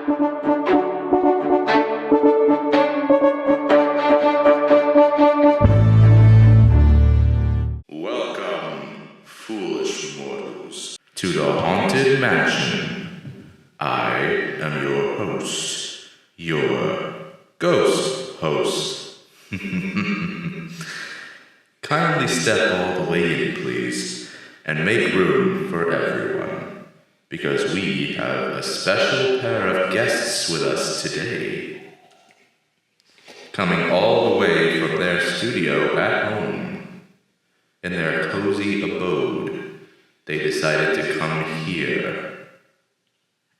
Welcome, foolish mortals, to the Haunted Mansion. I am your host, your ghost host. Kindly step all the way in, please, and make room for everyone, because we have a special pair of guests with us today. Coming all the way from their studio at home, in their cozy abode, they decided to come here.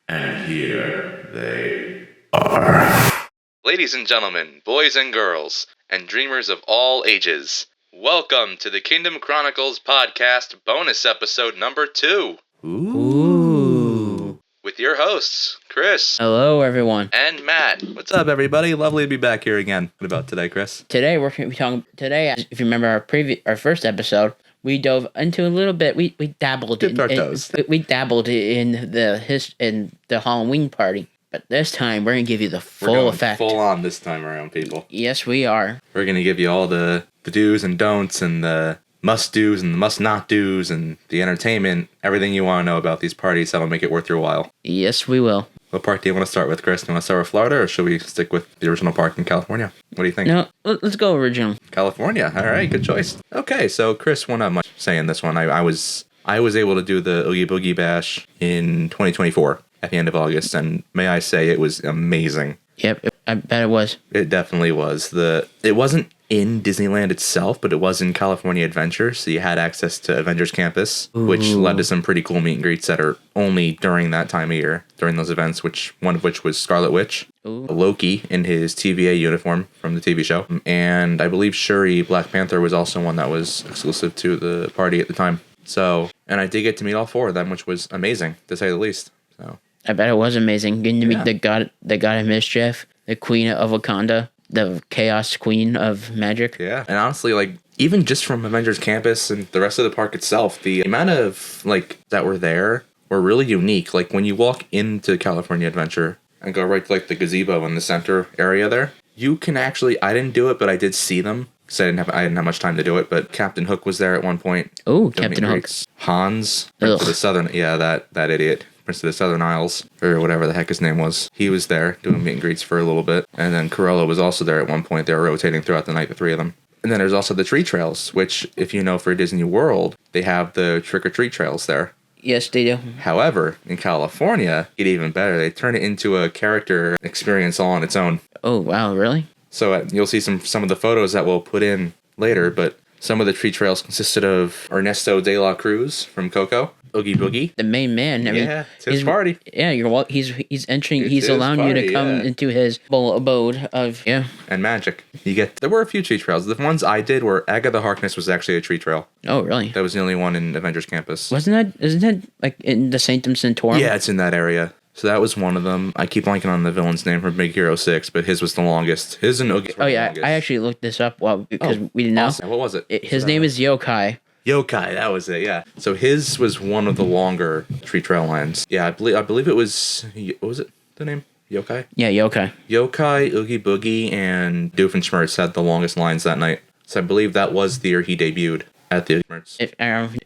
And here they are. Ladies and gentlemen, boys and girls, and dreamers of all ages, welcome to the Kingdom Chronicles podcast bonus episode number 2. Ooh. With your hosts, Chris. Hello, everyone. And Matt. What's up, everybody? Lovely to be back here again. What about today, Chris? Today, we're going to be talking. Today, if you remember our first episode, we dove into a little bit. We dabbled Dipped our toes. We dabbled in the Halloween party. But this time, we're going to give you the full effect. Full on this time around, people. Yes, we are. We're going to give you all the do's and don'ts and the must-do's and the must-not-do's and the entertainment, everything you want to know about these parties that'll make it worth your while. Yes, we will. What park do you want to start with, Chris? Do you want to start with Florida, or should we stick with the original park in California? What do you think? No, let's go original. California. All right, good choice. Okay, so Chris won't have much saying this one. I was able to do the Oogie Boogie Bash in 2024 at the end of August, and may I say it was amazing. Yep, I bet it was. It definitely was. It wasn't in Disneyland itself, but it was in California Adventure, so you had access to Avengers Campus, which led to some pretty cool meet and greets that are only during that time of year, during those events, one of which was Scarlet Witch, Loki in his TVA uniform from the TV show, and I believe Shuri, Black Panther, was also one that was exclusive to the party at the time. So, and I did get to meet all 4 of them, which was amazing, to say the least. So I bet it was amazing getting to meet the god of mischief, the queen of Wakanda, the chaos queen of magic. Yeah, and honestly, like, even just from Avengers Campus and the rest of the park itself, the amount of, like, that were there were really unique. Like, when you walk into California Adventure and go right to, like, the gazebo in the center area there, you can actually, I didn't do it, but I did see them, because I didn't have much time to do it, but Captain Hook was there at one point. Oh, Captain Hook. Hans, Prince of the Southern, that idiot. Prince of the Southern Isles, or whatever the heck his name was. He was there doing meet and greets for a little bit. And then Cruella was also there at one point. They were rotating throughout the night, the 3 of them. And then there's also the tree trails, which, if you know, for Disney World, they have the trick-or-treat trails there. Yes, they do. However, in California, it's even better. They turn it into a character experience all on its own. Oh, wow, really? So you'll see some of the photos that we'll put in later, but some of the tree trails consisted of Ernesto de la Cruz from Coco. Oogie Boogie, the main man. I mean, it's his party. Yeah, he's entering. He's allowing you to come into his abode of and magic. There were a few tree trails. The ones I did were Agatha Harkness was actually a tree trail. Oh, really? That was the only one in Avengers Campus. Isn't that like in the Sanctum Sanctorum? Yeah, it's in that area. So that was one of them. I keep blanking on the villain's name from Big Hero 6, but his was the longest. His and Oogie's were the longest. I actually looked this up because we didn't know. Awesome. What was it? His name is Yokai. Yokai, that was it, yeah. So his was one of the longer tree trail lines. Yeah, I believe it was, what was it, the name? Yokai? Yeah, Yokai. Yokai, Oogie Boogie, and Doofenshmirtz had the longest lines that night. So I believe that was the year he debuted at the Shmirtz.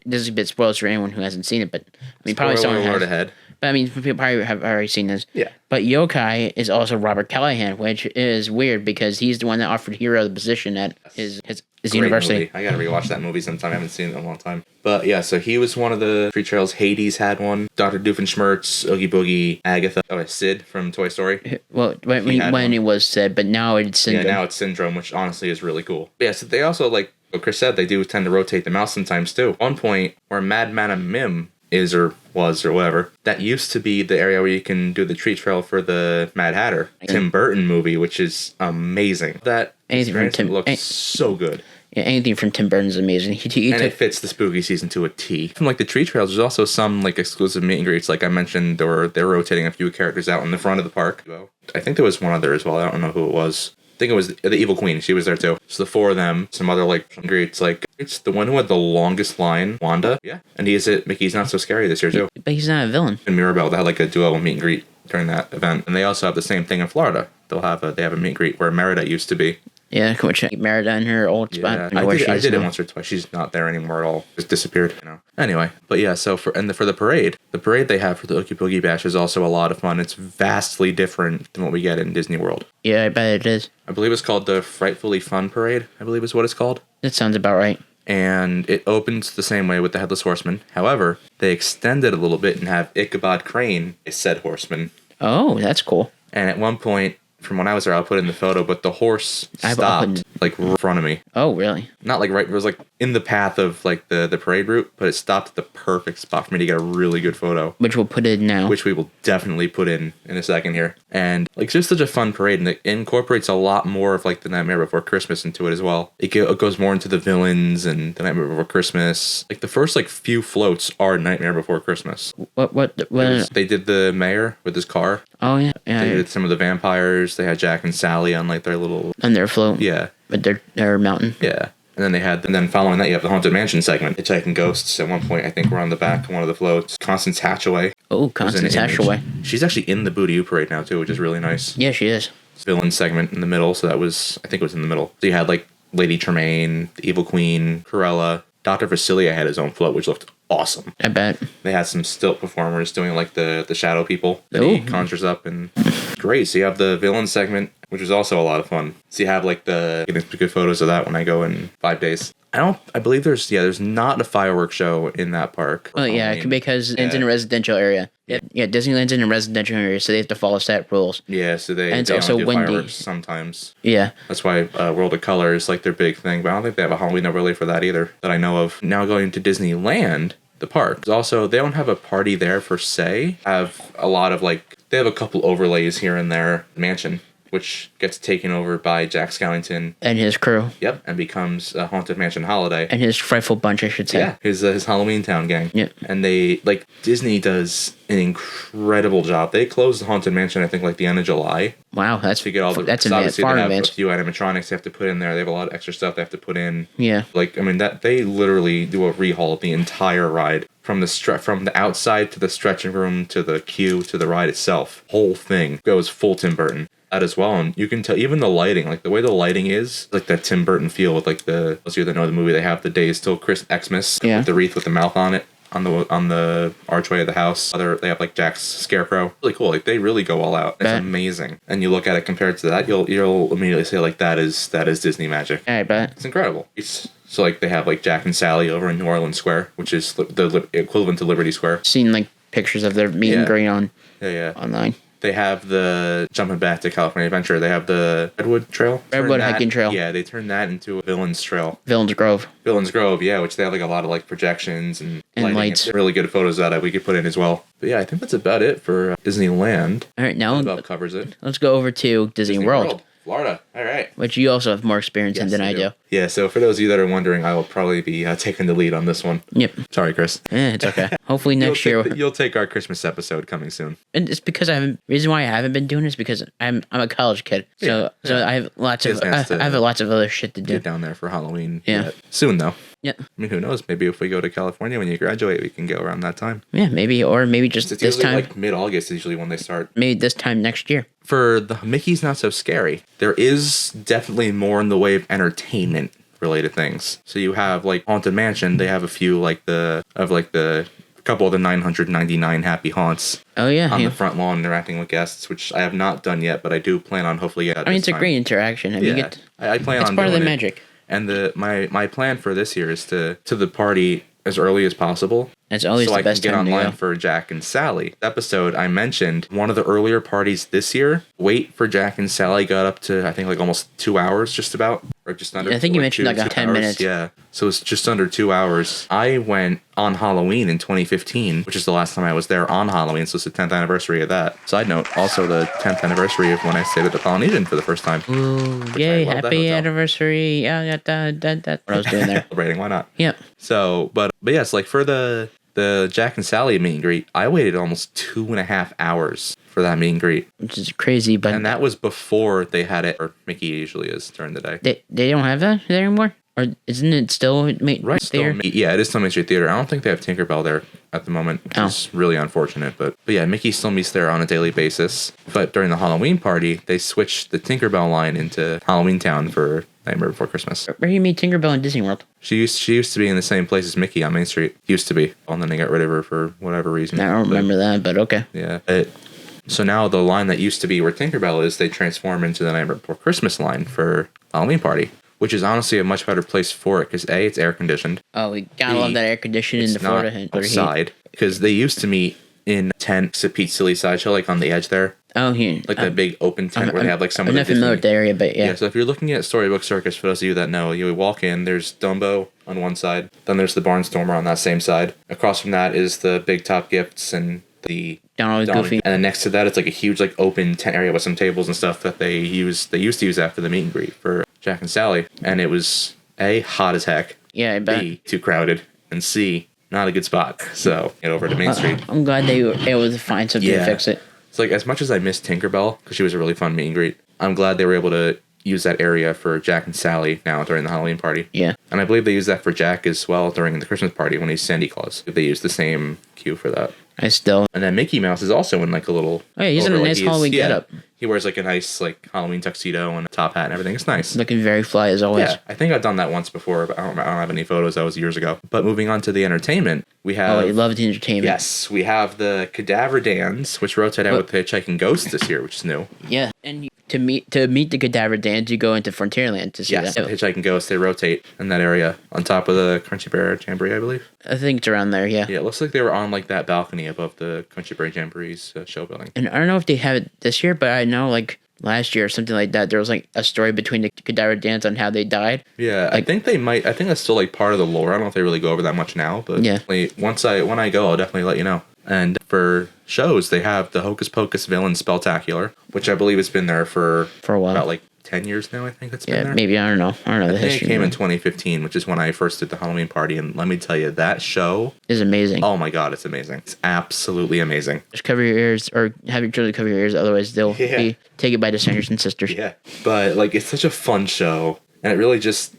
This is a bit spoilers for anyone who hasn't seen it, but I mean, probably someone has. Ahead. But I mean, people probably have already seen this. Yeah. But Yokai is also Robert Callahan, which is weird because he's the one that offered Hero the position at his university. Movie. I gotta rewatch that movie sometime. I haven't seen it in a long time. But yeah, so he was one of the tree trails. Hades had one. Dr. Doofenshmirtz, Oogie Boogie, Agatha, Sid from Toy Story. Well, when it was Sid, but now it's Syndrome. Yeah, now it's Syndrome, which honestly is really cool. Yeah, so they also, like what Chris said, they do tend to rotate them out sometimes too. One point where Mad Madam Mim is or was or whatever, that used to be the area where you can do the tree trail for the Mad Hatter Tim Burton movie, which is amazing. That experience looks so good. Yeah, anything from Tim Burton's amazing. It fits the spooky season to a T. From like the tree trails, there's also some like exclusive meet and greets. Like I mentioned, they're rotating a few characters out in the front of the park. I think there was one other as well. I don't know who it was. I think it was the Evil Queen. She was there too. So the 4 of them, some other like greats. Like it's the one who had the longest line, Wanda. Yeah, and he is at Mickey's Not So Scary this year too. But he's not a villain. And Mirabelle, they had like a duo meet and greet during that event. And they also have the same thing in Florida. They have a meet and greet where Merida used to be. Yeah, which Merida in her old spot. Yeah, I did it once or twice. She's not there anymore at all. Just disappeared. Anyway, but yeah. So for the parade they have for the Oogie Boogie Bash is also a lot of fun. It's vastly different than what we get in Disney World. Yeah, I bet it is. I believe it's called the Frightfully Fun Parade. I believe is what it's called. That sounds about right. And it opens the same way with the Headless Horseman. However, they extend it a little bit and have Ichabod Crane as said horseman. Oh, that's cool. And at one point, from when I was there, I'll put in the photo, but the horse stopped like right in front of me. Oh, really? Not like right, it was like in the path of like the parade route, but it stopped at the perfect spot for me to get a really good photo. Which we'll put in now. Which we will definitely put in a second here. And like it's just such a fun parade, and it incorporates a lot more of like the Nightmare Before Christmas into it as well. It goes more into the villains and the Nightmare Before Christmas. Like the first like few floats are Nightmare Before Christmas. What they did the mayor with his car. Oh yeah. They did some of the vampires. They had Jack and Sally on like their little on their float. Yeah. But their mountain. Yeah. And then following that you have the Haunted Mansion segment. Hitchhiking Ghosts at one point I think we're on the back of one of the floats. Constance Hatchaway. Oh, Constance Hatchaway. She's actually in the Boo-To-You parade now too, which is really nice. Yeah, she is. Villain segment in the middle, so that was I think it was in the middle. So you had like Lady Tremaine, the Evil Queen, Cruella. Dr. Vasilia had his own float, which looked awesome. I bet. They had some stilt performers doing like the shadow people that he conjures up, and great. So you have the villain segment, which was also a lot of fun. So you have like getting some good photos of that when I go in 5 days. I believe there's not a fireworks show in that park. Well, yeah, because it's in a residential area. Yeah, Disneyland's in a residential area, so they have to follow set rules. Yeah, so they it's also do windy fireworks sometimes. Yeah. That's why World of Color is like their big thing, but I don't think they have a Halloween overlay for that either that I know of. Now going to Disneyland, the park. Also, they don't have a party there per se. Have a lot of they have a couple overlays here and there. Mansion, which gets taken over by Jack Skellington and his crew. Yep, and becomes a Haunted Mansion Holiday. And his frightful bunch, I should say. Yeah, his Halloween Town gang. Yep. And they Disney does an incredible job. They closed the Haunted Mansion, I think, the end of July. Wow, that's to get all the. That's obviously far they have advanced. a few animatronics they have to put in there. They have a lot of extra stuff they have to put in. Yeah. That they literally do a rehaul of the entire ride. From the outside to the stretching room to the queue to the ride itself, whole thing goes full Tim Burton. That as well, and you can tell even the lighting, the way the lighting is, that Tim Burton feel with those of you that know the movie, they have the Days Till Xmas with the wreath with the mouth on it on the archway of the house. They have Jack's scarecrow, really cool. They really go all out. It's amazing. And you look at it compared to that, you'll immediately say that is Disney magic. I bet It's incredible. So they have Jack and Sally over in New Orleans Square, which is the equivalent to Liberty Square. Seen pictures of their meet and greet on online. They have jumping back to California Adventure, they have the Redwood Trail. Redwood Hiking Trail. Yeah, they turned that into a Villains Trail. Villains Grove, yeah, which they have a lot of projections and lights. Really good photos that we could put in as well. But yeah, I think that's about it for Disneyland. All right, now that about covers it. Let's go over to Disney World. Florida. All right. Which you also have more experience in than I do. Yeah, so for those of you that are wondering, I will probably be taking the lead on this one. Yep. Sorry, Chris. It's okay. Hopefully next year. You'll take our Christmas episode coming soon. And it's because reason why I haven't been doing it is because I'm a college kid. So I have lots of other shit to do. Get down there for Halloween. Yeah. Soon though. Yeah. I mean, who knows? Maybe if we go to California when you graduate, we can go around that time. Yeah, maybe just it's this time. Mid-August is usually when they start. Maybe this time next year. For the Mickey's Not So Scary, there is definitely more in the way of entertainment related things. So you have Haunted Mansion. They have a few the couple of the 999 happy haunts. Oh yeah, on the front lawn interacting with guests, which I have not done yet, but I do plan on hopefully. It's a great interaction. I plan on. It's part of the magic. And my plan for this year is to the party as early as possible. It's always the best time to go. So I can get online for Jack and Sally. Episode I mentioned one of the earlier parties this year. Wait for Jack and Sally got up to I think almost 2 hours, just about, or just under. I think you mentioned 10 minutes. Yeah, so it's just under 2 hours. I went on Halloween in 2015, which is the last time I was there on Halloween. So it's the 10th anniversary of that. Side note, also the 10th anniversary of when I stayed at the Polynesian for the first time. Ooh, yay! Happy anniversary! Yeah, what I was doing there. Celebrating, why not? Yeah. So, but yes, for the Jack and Sally meet and greet, I waited almost 2.5 hours for that meet and greet, which is crazy. But and that was before they had it, or Mickey usually is during the day. They don't have that there anymore, or isn't it still right? Theater? Yeah, it is still Main Street Theater. I don't think they have Tinkerbell there at the moment, which is really unfortunate. But yeah, Mickey still meets there on a daily basis. But during the Halloween party, they switched the Tinkerbell line into Halloween Town for Nightmare Before Christmas. Where do you meet Tinkerbell in Disney World? She used to be in the same place as Mickey on Main Street. Used to be. And then they got rid of her for whatever reason. I don't remember that, but okay. Yeah. So now the line that used to be where Tinkerbell is, they transform into the Nightmare Before Christmas line for Halloween party, which is honestly a much better place for it because A, it's air conditioned. Oh, we gotta love that air conditioning in the Florida heat. Outside, because they used to meet in tents at Pete's Silly Sideshow, like on the edge there. Oh, here. Like that big open tent where they have like some of the I'm not familiar with the area, but yeah. Yeah, so if you're looking at Storybook Circus, for those of you that know, you walk in, there's Dumbo on one side, then there's the Barnstormer on that same side. Across from that is the Big Top Gifts and the Donald Goofy. And then next to that, it's like a huge like open tent area with some tables and stuff that they used to use after the meet and greet for Jack and Sally. And it was A, hot as heck. Yeah, I bet. B, too crowded. And C, not a good spot. So get over to Main Street. I'm glad they were able to find something to fix it. It's like as much as I miss Tinkerbell because she was a really fun meet and greet, I'm glad they were able to use that area for Jack and Sally now during the Halloween party. Yeah. And I believe they use that for Jack as well during the Christmas party when he's Santa Claus. They use the same cue for that. And then Mickey Mouse is also in like a little... Oh yeah, he's in a nice Halloween getup. He wears like a nice like Halloween tuxedo and a top hat and everything. It's nice. Looking very fly as always. Yeah, I think I've done that once before, but I don't have any photos. That was years ago. But moving on to the entertainment, we have... Oh, I love the entertainment. Yes, we have the Cadaver Dance, which rotated out with the Hitchhiking Ghost this year, which is new. Yeah, and to meet the Cadaver Dance, you go into Frontierland to see that. Yes, the Hitchhiking Ghost, they rotate in that area on top of the Crunchy Bear Jamboree, I believe. I think it's around there, yeah. Yeah, it looks like they were on like that balcony above the Crunchy Bear Jamboree's show building. And I don't know if they have it this year, but I know like last year or something like that, there was like a story between the Cadaver Dance on how they died. Yeah, like, I think they might. I think that's still like part of the lore. I don't know if they really go over that much now, but yeah. When I go, I'll definitely let you know. And for shows, they have the Hocus Pocus Villain Spectacular, which I believe has been there for a while. About like 10 years now, I think it's been there. Maybe, I don't know the history. I think it came in 2015, which is when I first did the Halloween party, and let me tell you, that show is amazing. Oh my god, it's amazing. It's absolutely amazing. Just cover your ears, or have your children cover your ears, otherwise they'll be taken by the Sanders and sisters. Yeah, but like it's such a fun show, and it really just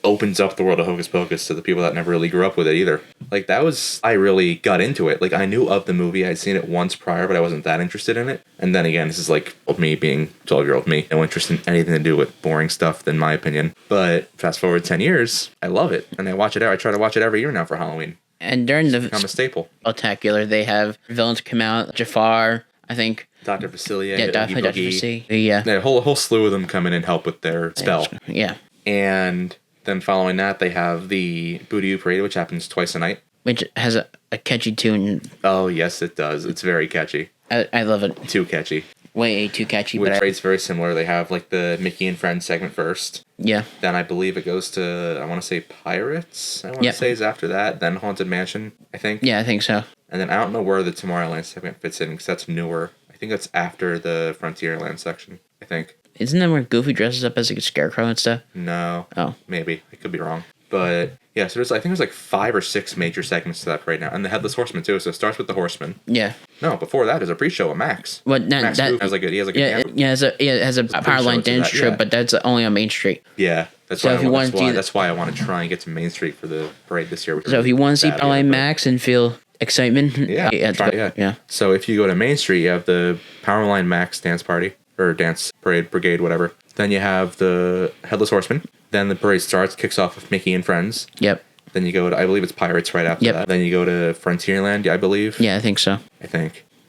opens up the world of Hocus Pocus to the people that never really grew up with it either. Like I really got into it. Like I knew of the movie, I'd seen it once prior, but I wasn't that interested in it. And then again, this is like me being 12-year-old me, no interest in anything to do with boring stuff, in my opinion. But fast forward 10 years, I love it, and I try to watch it every year now for Halloween. And during the become a staple. Spectacular, they have villains come out. Jafar, I think. Dr. Facilier. Yeah, Dr. Facilier. Yeah. A whole slew of them come in and help with their spell. Yeah. And then following that, they have the Boo-Doo Parade, which happens twice a night. Which has a catchy tune. Oh, yes, it does. It's very catchy. I love it. Too catchy. Way too catchy. Which parade's very similar. They have like the Mickey and Friends segment first. Yeah. Then I believe it goes to, I want to say Pirates, I want to say is after that. Then Haunted Mansion, I think. Yeah, I think so. And then I don't know where the Tomorrowland segment fits in because that's newer. I think that's after the Frontierland section, I think. Isn't that where Goofy dresses up as like a scarecrow and stuff? No. Oh. Maybe. I could be wrong. But yeah, so I think there's like 5 or 6 major segments to that right now. And the Headless Horseman too. So it starts with the Horseman. Yeah. No, before that is a pre-show with Max. Max has like a it has a power line dance troupe, but that's only on Main Street. Yeah. That's why I want to try and get to Main Street for the parade this year. So if you want to see Power Line Max and feel excitement, yeah. So if you go to Main Street, you have the Powerline Max dance party or dance parade brigade, whatever. Then you have the Headless Horseman. Then the parade starts, kicks off with Mickey and Friends. Yep. Then you go to, I believe it's Pirates right after that. Then you go to Frontierland, I believe. Yeah, I think so.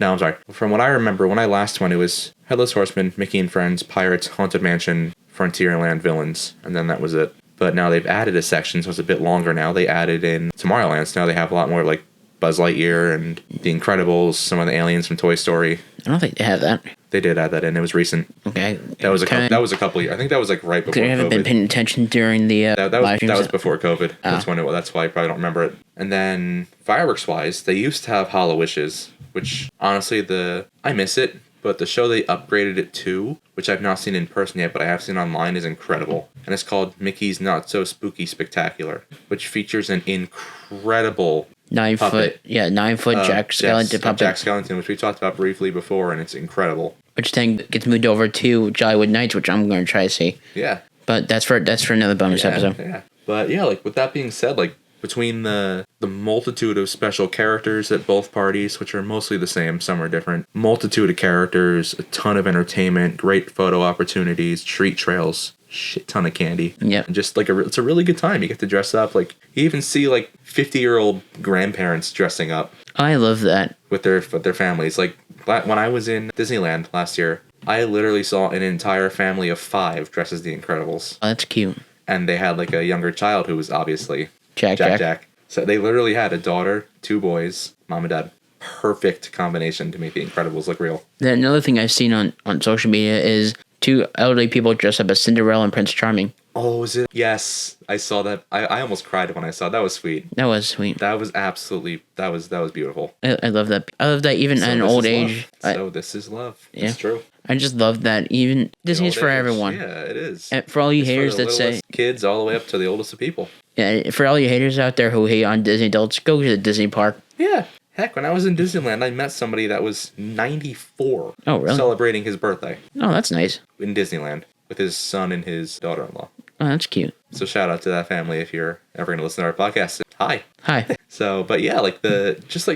No, I'm sorry. From what I remember, when I last went, it was Headless Horseman, Mickey and Friends, Pirates, Haunted Mansion, Frontierland, Villains, and then that was it. But now they've added a section, so it's a bit longer now. They added in Tomorrowland, so now they have a lot more like Buzz Lightyear and The Incredibles, some of the aliens from Toy Story. I don't think they have that. They did add that in. It was recent. Okay. That was a couple years. I think that was like right before COVID. I haven't been paying attention during the that was before COVID. That's when that's why I probably don't remember it. And then fireworks wise, they used to have Hollow Wishes, which honestly I miss it, but the show they upgraded it to, which I've not seen in person yet, but I have seen online, is incredible. And it's called Mickey's Not So Spooky Spectacular, which features an incredible 9-foot Jack Skellington puppet. Jack Skellington, which we talked about briefly before, and it's incredible. Which then gets moved over to Jollywood Nights, which I'm going to try to see. Yeah. But that's for another bonus episode. Yeah. But yeah, like with that being said, like between the multitude of special characters at both parties, which are mostly the same, some are different, multitude of characters, a ton of entertainment, great photo opportunities, treat trails, shit ton of candy. Yep. And just like it's a really good time. You get to dress up. Like you even see like 50-year-old grandparents dressing up I love that. with their families. Like when I was in Disneyland last year, I literally saw an entire family of 5 dressed as the Incredibles. Oh, that's cute. And they had like a younger child who was obviously Jack. So they literally had a daughter, 2 boys, mom and dad. Perfect combination to make the Incredibles look real. Then another thing I've seen on social media is 2 elderly people dressed up as Cinderella and Prince Charming. Oh, is it? Yes, I saw that. I almost cried when I saw it. That was sweet. That was sweet. That was absolutely, that was beautiful. I love that. I love that even at an old age. So this is love. Yeah. It's true. I just love that even Disney's for everyone. Yeah, it is. And for all you It's haters for the that say littlest kids all the way up to the oldest of people. yeah, for all you haters out there who hate on Disney adults, go to the Disney park. Yeah. Heck, when I was in Disneyland, I met somebody that was 94. Oh, really? Celebrating his birthday Oh, that's nice. in Disneyland with his son and his daughter-in-law. Oh, that's cute. So shout out to that family if you're ever going to listen to our podcast. Hi. Hi. So, but yeah, like just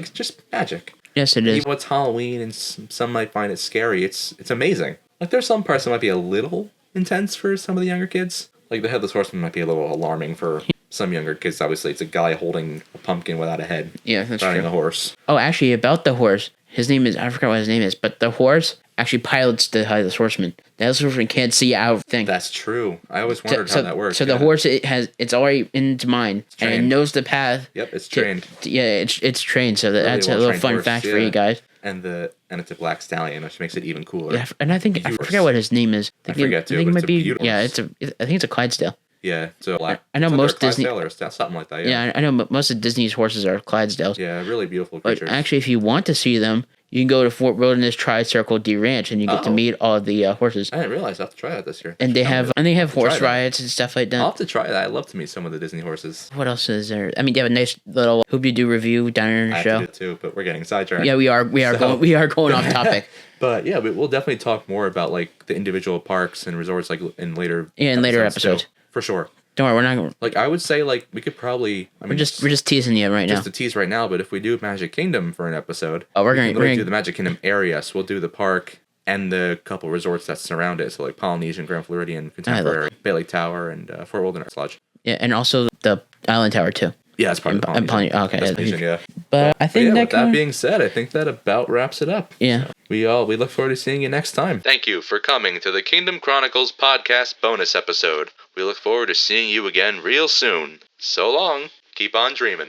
magic. Yes, it is. Even though it's Halloween and some might find it scary, it's amazing. Like there's some parts that might be a little intense for some of the younger kids. Like the Headless Horseman might be a little alarming for some younger kids. Obviously, it's a guy holding a pumpkin without a head. Yeah, that's riding true. a horse. Oh, actually, about the horse, his name is, I forgot what his name is, but the horse actually pilots the Headless Horseman. The Headless Horseman can't see out of thing. That's true. I always wondered how that works. So the horse, it's already in its mind, and it knows the path. Yep, it's trained. It's trained, so that's a little fun fact for you guys. And it's a black stallion, which makes it even cooler. Yeah, and I forget what his name is. I forget too. I think it might be. Beautiful. Yeah, I think it's a Clydesdale. Yeah, so black. I know most Disney. Or something like that. Yeah, I know most of Disney's horses are Clydesdales. Yeah, really beautiful But creatures. actually, if you want to see them, you can go to Fort Wilderness Tri-Circle D Ranch, and you get to meet all of the horses. I didn't realize I have to try that this year. And they have horse riots and stuff like that. I'll have to try that. I'd love to meet some of the Disney horses. What else is there? I mean, you have a nice little Hoop-de-Doo review down in the I show. have to do it too, but we're getting sidetracked. Yeah, we are going off topic. But yeah, we'll definitely talk more about like the individual parks and resorts like in later episodes. too, for sure. Don't worry, we're not. Like I would say, like we could probably. We're just teasing you right now. Just to tease right now, but if we do Magic Kingdom for an episode, we're gonna gonna do the Magic Kingdom area. So we'll do the park and the couple resorts that surround it. So like Polynesian, Grand Floridian, Contemporary, Bay Lake Tower, and Fort Wilderness Lodge. Yeah, and also the Island Tower too. Yeah, it's part of the Polynesian. Okay, Polynesian, yeah. But I think with that being said, I think that about wraps it up. Yeah. So we look forward to seeing you next time. Thank you for coming to the Kingdom Chronicles podcast bonus episode. We look forward to seeing you again real soon. So long. Keep on dreaming.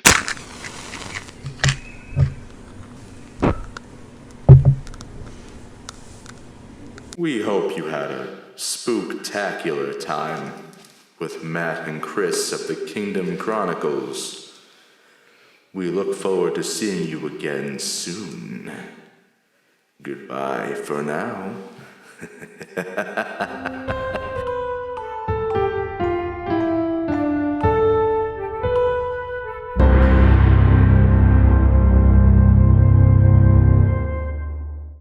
We hope you had a spooktacular time with Matt and Chris of the Kingdom Chronicles. We look forward to seeing you again soon. Goodbye for now.